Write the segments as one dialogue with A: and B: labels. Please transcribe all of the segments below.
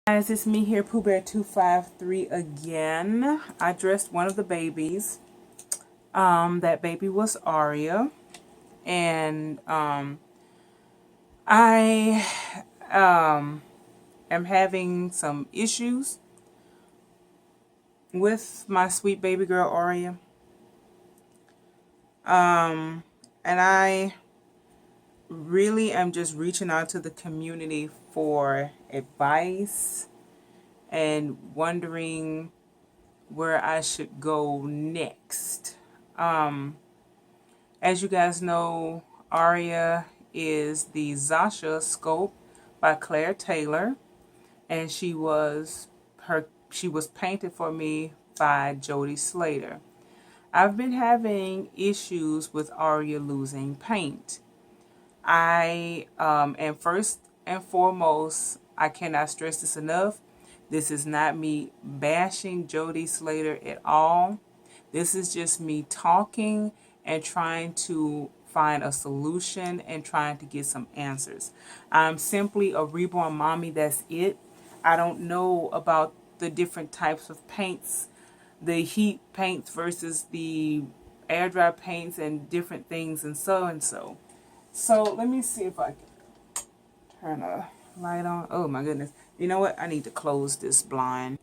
A: Guys, it's me here, Pooh Bear 253 again. I dressed one of the babies. That baby was Aria, and I am having some issues with my sweet baby girl Arya. And I really am just reaching out to the community for advice and wondering where I should go next. As you guys know, Aria is the Zasha sculpt by Claire Taylor, and she was painted for me by Jody Slater. I've been having issues with Aria losing paint. And first and foremost, I cannot stress this enough. This is not me bashing Jody Slater at all. This is just me talking and trying to find a solution and trying to get some answers. I'm simply a reborn mommy, that's it. I don't know about the different types of paints, the heat paints versus the air dry paints and different things and so and so. So let me see if I can turn a light on. Oh my goodness. You know what? I need to close this blind.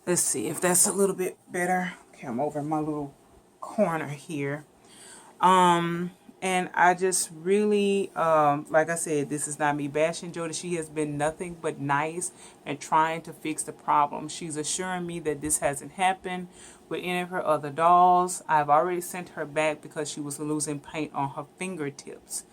A: Let's see if that's a little bit better. Okay, I'm over in my little corner here. And I just really, like I said, this is not me bashing Jody. She has been nothing but nice and trying to fix the problem. She's assuring me that this hasn't happened with any of her other dolls. I've already sent her back because she was losing paint on her fingertips.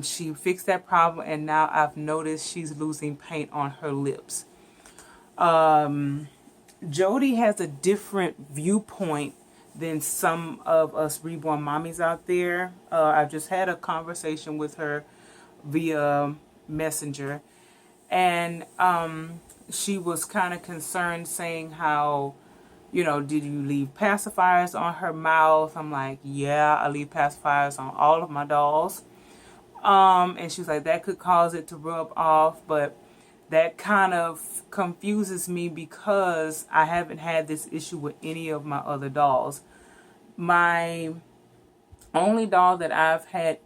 A: She fixed that problem, and now I've noticed she's losing paint on her lips. Jody has a different viewpoint than some of us reborn mommies out there. I've just had a conversation with her via Messenger, and she was kind of concerned, saying how, did you leave pacifiers on her mouth? I'm like, yeah, I leave pacifiers on all of my dolls. And she's like, that could cause it to rub off, but that kind of confuses me because I haven't had this issue with any of my other dolls. My only doll that I've had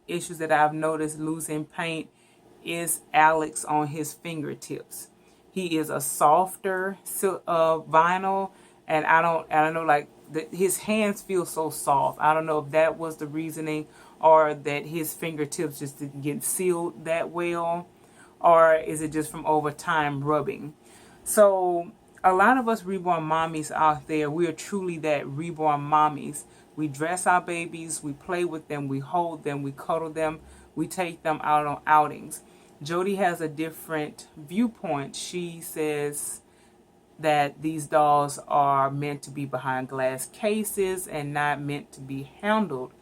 A: issues that I've noticed losing paint is Alex on his fingertips. He is a softer vinyl, and I don't know, like his hands feel so soft. I don't know if that was the reasoning, or that his fingertips just didn't get sealed that well, or is it just from over time rubbing? So a lot of us reborn mommies out there, we are truly that reborn mommies. We dress our babies, we play with them, we hold them, we cuddle them, we take them out on outings. Jody has a different viewpoint. She says that these dolls are meant to be behind glass cases and not meant to be handled.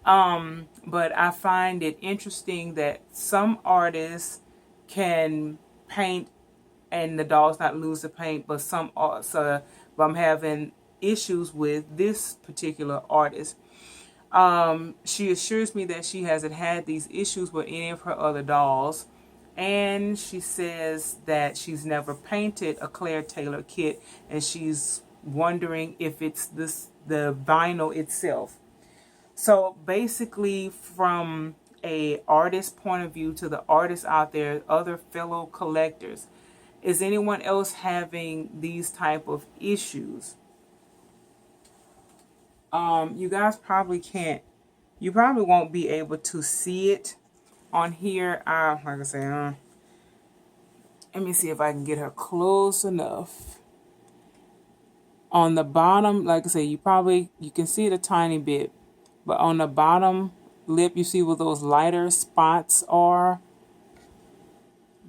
A: But I find it interesting that some artists can paint and the dolls not lose the paint, but some so I'm having issues with this particular artist. She assures me that she hasn't had these issues with any of her other dolls, and she says that she's never painted a Claire Taylor kit, and she's wondering if it's the vinyl itself. So basically, from a artist point of view, to the artists out there, other fellow collectors, is anyone else having these type of issues? You guys probably can't. You probably won't be able to see it on here. Like I said, let me see if I can get her close enough. On the bottom, like I said, you can see it a tiny bit. But on the bottom lip, you see where those lighter spots are.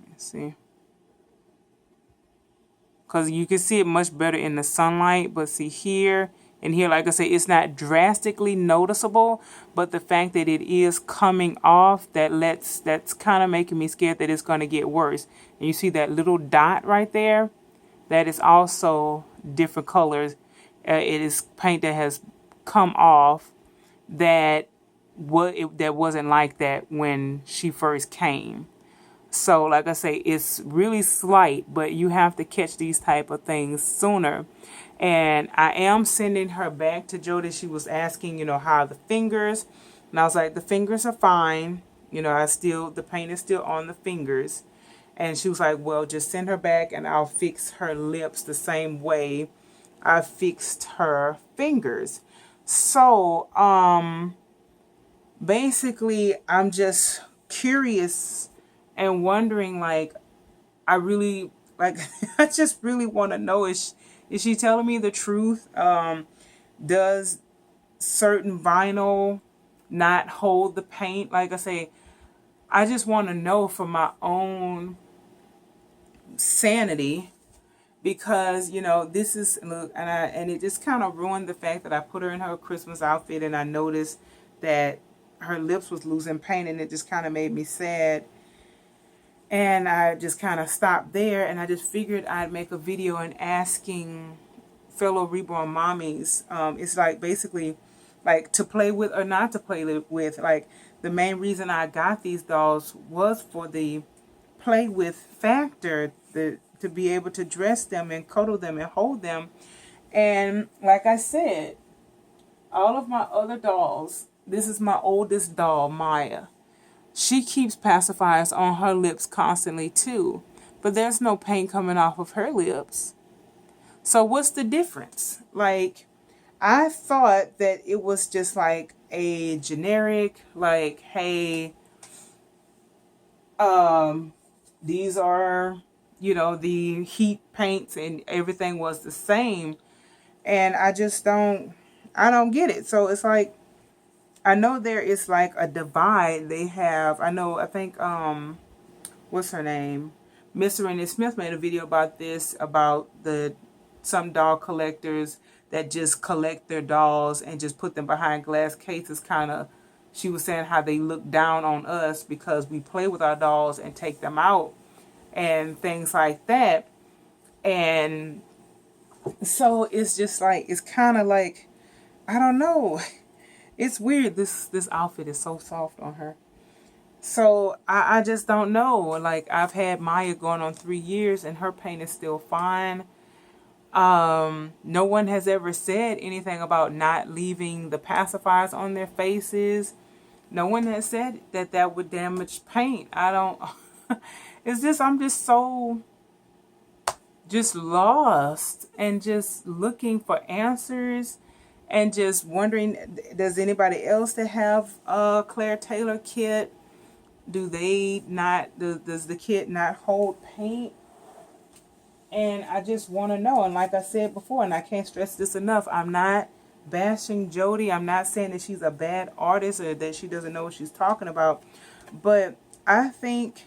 A: Let's see. Because you can see it much better in the sunlight. But see here and here, like I say, it's not drastically noticeable. But the fact that it is coming off, that's kind of making me scared that it's going to get worse. And you see that little dot right there? That is also different colors. It is paint that has come off that wasn't like that when she first came. So like I say, it's really slight, but you have to catch these type of things sooner. And I am sending her back to Jody. She was asking, how are the fingers? And I was like, the fingers are fine. The paint is still on the fingers. And she was like, well, just send her back and I'll fix her lips the same way I fixed her fingers. So, basically, I'm just curious and wondering, like, I really, like, I just really want to know, is she telling me the truth? Does certain vinyl not hold the paint? Like I say, I just want to know for my own sanity, because this is, look, and it just kind of ruined the fact that I put her in her Christmas outfit and I noticed that her lips was losing paint, and it just kind of made me sad. And I just kind of stopped there, and I just figured I'd make a video and asking fellow reborn mommies, it's like basically like to play with or not to play with. Like, the main reason I got these dolls was for the play with factor, to be able to dress them and cuddle them and hold them. And like I said, all of my other dolls, this is my oldest doll, Maya. She keeps pacifiers on her lips constantly too, but there's no paint coming off of her lips. So what's the difference? Like, I thought that it was just like a generic, like, hey, these are, the heat paints and everything was the same. And I don't get it. So it's like, I know there is like a divide. I think, what's her name? Miss Serena Smith made a video about this, about some doll collectors that just collect their dolls and just put them behind glass cases, kind of. She was saying how they look down on us because we play with our dolls and take them out and things like that. And so it's just like, it's kind of like, I don't know. It's weird. This outfit is so soft on her. So I just don't know. Like, I've had Maya going on 3 years and her paint is still fine. No one has ever said anything about not leaving the pacifiers on their faces. No one has said that would damage paint. I don't. It's just, I'm just so lost and just looking for answers and just wondering, does anybody else that have a Claire Taylor kit, does the kit not hold paint? And I just want to know. And like I said before, and I can't stress this enough, I'm not bashing Jody. I'm not saying that she's a bad artist or that she doesn't know what she's talking about. But I think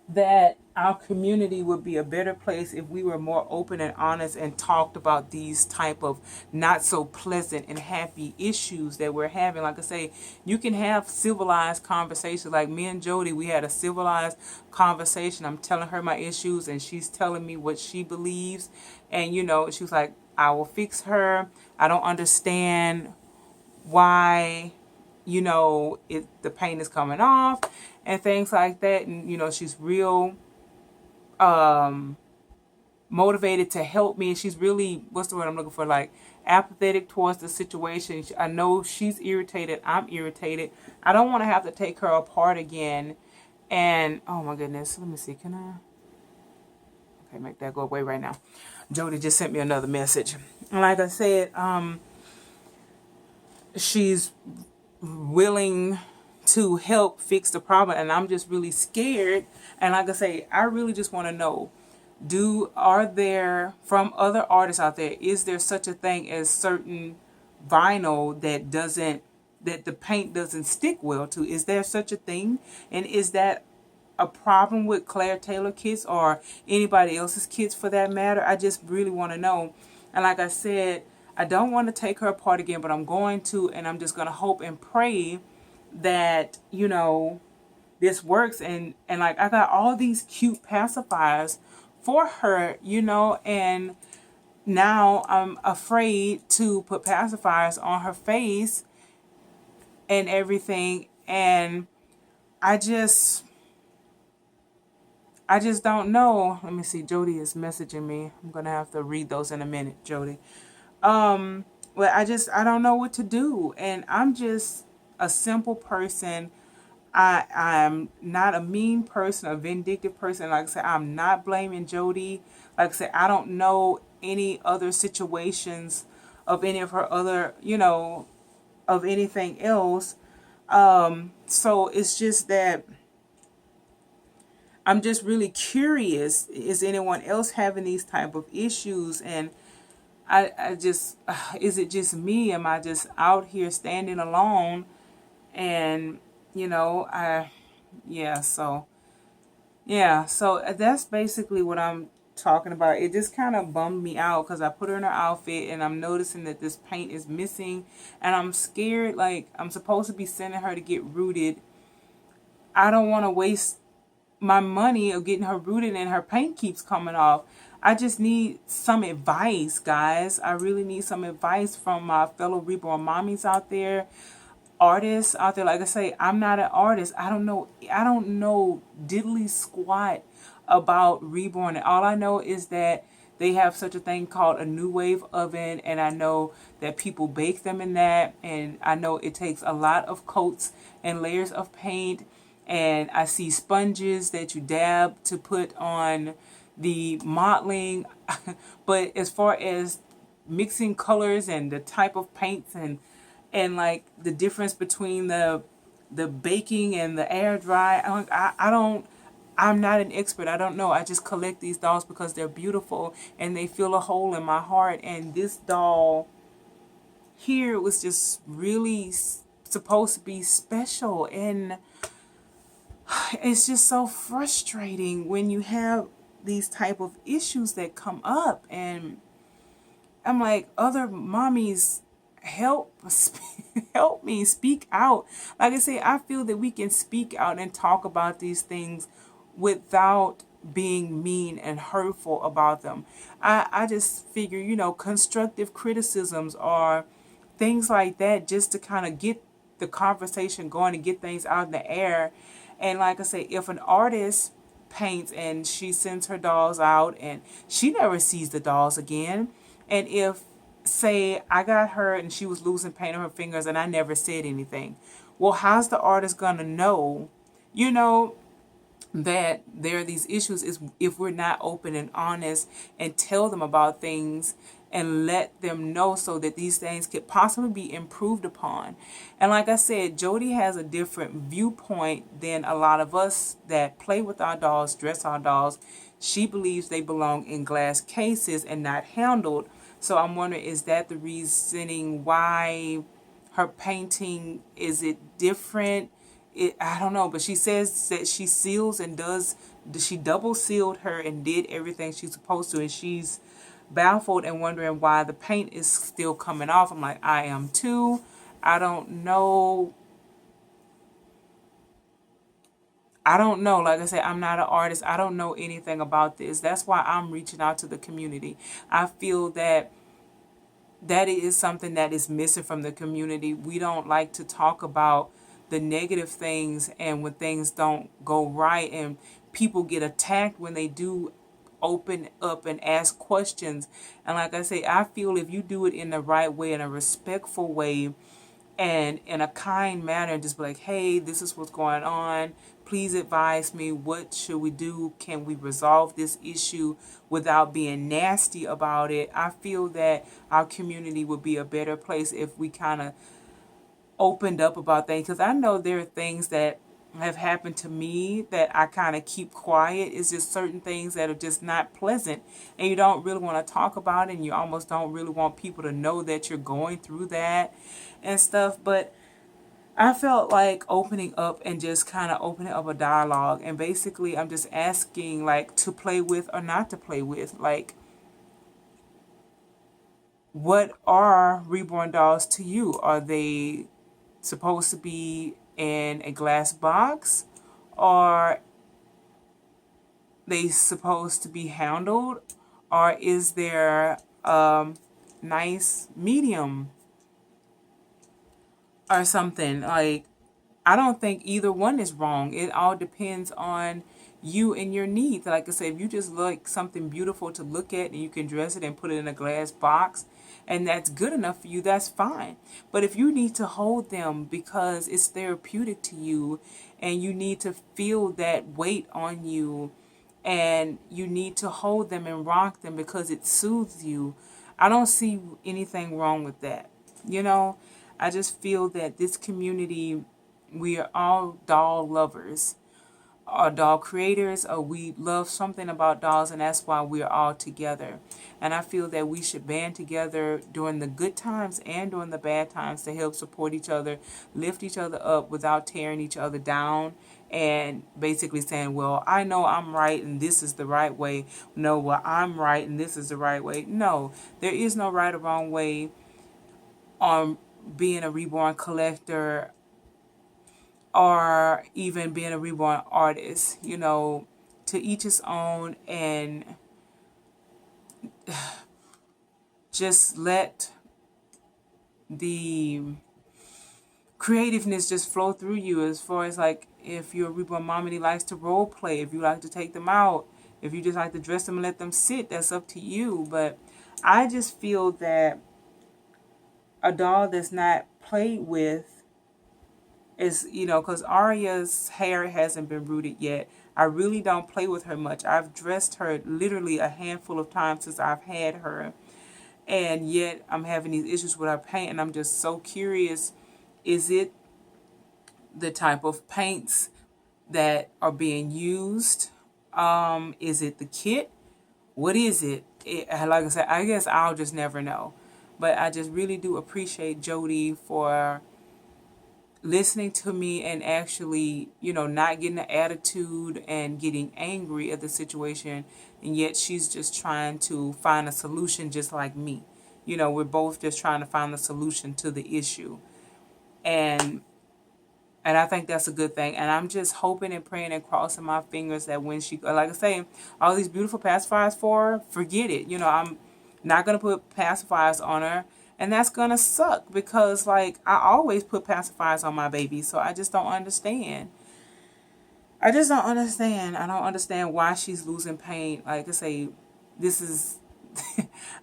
A: that our community would be a better place if we were more open and honest and talked about these type of not so pleasant and happy issues that we're having. Like I say, you can have civilized conversations. Like me and Jody, we had a civilized conversation. I'm telling her my issues and she's telling me what she believes. And she was like, I will fix her. I don't understand why the paint is coming off and things like that. And she's real motivated to help me. She's really, what's the word I'm looking for, like apathetic towards the situation. I know she's irritated, I'm irritated. I don't want to have to take her apart again. And oh my goodness, let me see, can I make that go away right now? Jody just sent me another message. And like I said, she's willing to help fix the problem, and I'm just really scared. And like I say, I really just want to know, are there, from other artists out there, is there such a thing as certain vinyl that the paint doesn't stick well to? Is there such a thing? And is that a problem with Claire Taylor kits or anybody else's kits for that matter? I just really want to know. And like I said, I don't want to take her apart again, but I'm going to, and I'm just going to hope and pray that, this works. And like, I got all these cute pacifiers for her, and now I'm afraid to put pacifiers on her face and everything. And I just, I just don't know. Let me see. Jody is messaging me. I'm gonna have to read those in a minute, Jody. But I don't know what to do, and I'm just a simple person. I'm not a mean person, a vindictive person. Like I said, I'm not blaming Jody. Like I said, I don't know any other situations of any of her other, of anything else. So it's just that I'm just really curious. Is anyone else having these type of issues? And I just, is it just me? Am I just out here standing alone? And, yeah, so, that's basically what I'm talking about. It just kind of bummed me out because I put her in her outfit and I'm noticing that this paint is missing and I'm scared. Like, I'm supposed to be sending her to get rooted. I don't want to waste my money of getting her rooted and her paint keeps coming off. I just need some advice, guys. I really need some advice from my fellow reborn mommies out there, artists out there. Like I say, I'm not an artist. I don't know diddly squat about reborn. And all I know is that they have such a thing called a new wave oven, and I know that people bake them in that, and I know it takes a lot of coats and layers of paint, and I see sponges that you dab to put on the modeling. But as far as mixing colors and the type of paints and like the difference between the baking and the air dry, I don't, I'm not an expert. I don't know. I just collect these dolls because they're beautiful and they fill a hole in my heart. And this doll here was just really supposed to be special, and it's just so frustrating when you have these type of issues that come up. And I'm like, other mommies, help help me speak out. Like I say, I feel that we can speak out and talk about these things without being mean and hurtful about them. I just figure, constructive criticisms or things like that, just to kind of get the conversation going and get things out in the air. And like I say, if an artist paints and she sends her dolls out and she never sees the dolls again, and if, say, I got her and she was losing paint on her fingers and I never said anything, well, how's the artist gonna know, you know, that there are these issues, is if we're not open and honest and tell them about things and let them know so that these things could possibly be improved upon. And like I said, Jody has a different viewpoint than a lot of us that play with our dolls, dress our dolls. She believes they belong in glass cases and not handled. So I'm wondering, is that the reasoning why her painting, is it different? I don't know, but she says that she seals and she double sealed her and did everything she's supposed to, and she's baffled and wondering why the paint is still coming off. I'm like, I am too. I don't know. Like I said, I'm not an artist. I don't know anything about this. That's why I'm reaching out to the community. I feel that is something that is missing from the community. We don't like to talk about the negative things, and when things don't go right and people get attacked when they do open up and ask questions. And like I say, I feel if you do it in the right way, in a respectful way, and in a kind manner, just be like, hey, this is what's going on. Please advise me. What should we do? Can we resolve this issue without being nasty about it? I feel that our community would be a better place if we kind of opened up about things. Because I know there are things that have happened to me that I kind of keep quiet. It's just certain things that are just not pleasant, and you don't really want to talk about it, and you almost don't really want people to know that you're going through that and stuff. But I felt like opening up and just kind of opening up a dialogue, and basically I'm just asking, like, to play with or not to play with. Like, what are reborn dolls to you? Are they supposed to be in a glass box, or they supposed to be handled, or is there nice medium or something? Like, I don't think either one is wrong. It all depends on you and your needs. Like I said, if you just like something beautiful to look at and you can dress it and put it in a glass box and that's good enough for you, that's fine. But if you need to hold them because it's therapeutic to you and you need to feel that weight on you and you need to hold them and rock them because it soothes you, I don't see anything wrong with that. You know, I just feel that this community, we are all doll lovers, are doll creators, or we love something about dolls, and that's why we're all together. And I feel that we should band together during the good times and during the bad times to help support each other, lift each other up without tearing each other down and basically saying, well, I know I'm right and this is the right way. No, well, I'm right and this is the right way. No, there is no right or wrong way on being a reborn collector or even being a reborn artist. You know, to each his own, and just let the creativeness just flow through you. As far as like, if you're a reborn mom and he likes to role play, if you like to take them out, if you just like to dress them and let them sit, that's up to you. But I just feel that a doll that's not played with is, you know, because Arya's hair hasn't been rooted yet. I really don't play with her much. I've dressed her literally a handful of times since I've had her. And yet I'm having these issues with her paint. And I'm just so curious. Is it the type of paints that are being used? Is it the kit? What is it? Like I said, I guess I'll just never know. But I just really do appreciate Jody for listening to me and actually, you know, not getting an attitude and getting angry at the situation. And yet she's just trying to find a solution just like me. You know, we're both just trying to find a solution to the issue. And I think that's a good thing. And I'm just hoping and praying and crossing my fingers that when she, like I say, all these beautiful pacifiers for her, forget it. You know, I'm not going to put pacifiers on her. And that's going to suck because, like, I always put pacifiers on my baby. So I just don't understand. I just don't understand. I don't understand why she's losing pain. Like I say, this is,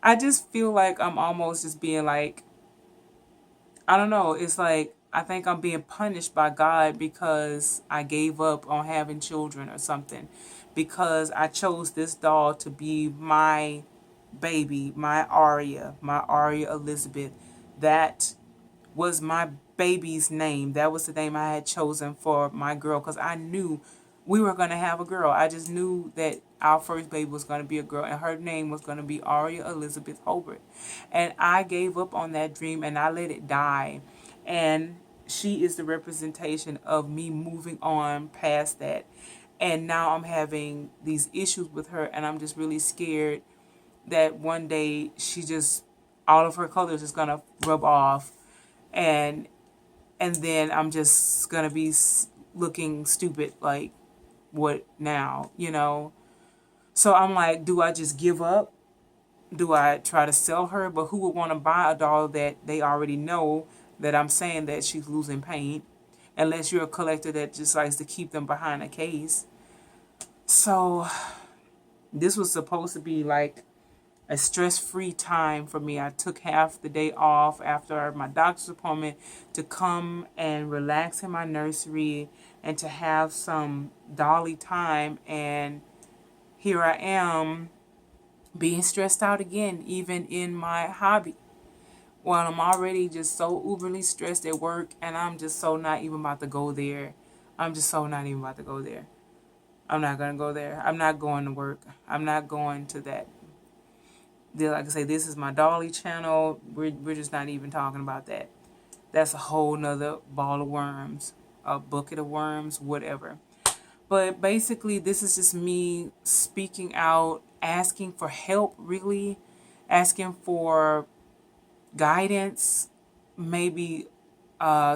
A: I just feel like I'm almost just being like, I don't know. It's like I think I'm being punished by God because I gave up on having children or something. Because I chose this doll to be my baby, my Aria Elizabeth. That was my baby's name. That was the name I had chosen for my girl because I knew we were going to have a girl. I just knew that our first baby was going to be a girl and her name was going to be Arya Elizabeth Hobart. And I gave up on that dream and I let it die. And she is the representation of me moving on past that. And now I'm having these issues with her and I'm just really scared that one day she just, all of her colors is going to rub off and then I'm just going to be looking stupid like, what now, you know? So I'm like, do I just give up? Do I try to sell her? But who would want to buy a doll that they already know that I'm saying that she's losing paint? Unless you're a collector that just likes to keep them behind a case. So this was supposed to be like a stress-free time for me. I took half the day off after my doctor's appointment to come and relax in my nursery and to have some dolly time. And here I am being stressed out again, even in my hobby. Well, I'm already just so uberly stressed at work and I'm just so not even about to go there. I'm just so not even about to go there. I'm not going to go there. I'm not going to work. I'm not going to that. Like I say, this is my dolly channel. We're just not even talking about that. That's a whole nother ball of worms, a bucket of worms, whatever. But basically, this is just me speaking out, asking for help, really, asking for guidance, maybe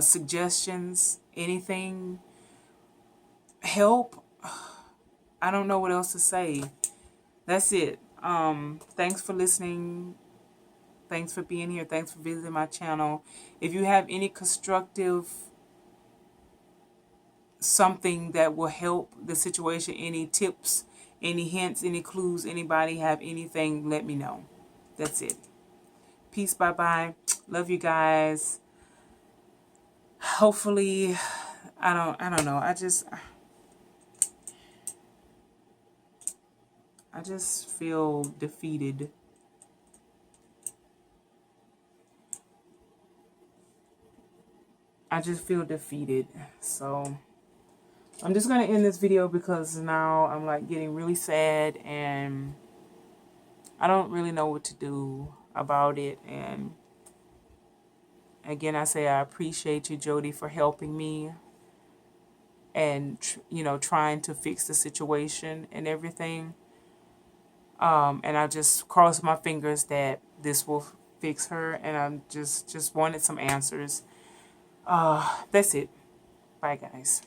A: suggestions, anything, help. I don't know what else to say. That's it. Thanks for listening. Thanks for being here. Thanks for visiting my channel. If you have any constructive something that will help the situation. Any tips, any hints, any clues, anybody have anything, let me know. That's it. Peace, bye-bye. Love you guys. Hopefully, I don't know. I just feel defeated. I just feel defeated. So I'm just going to end this video because now I'm like getting really sad and I don't really know what to do about it. And again, I say I appreciate you, Jody, for helping me and, you know, trying to fix the situation and everything. And I just cross my fingers that this will fix her. And I'm just wanted some answers. That's it. Bye, guys.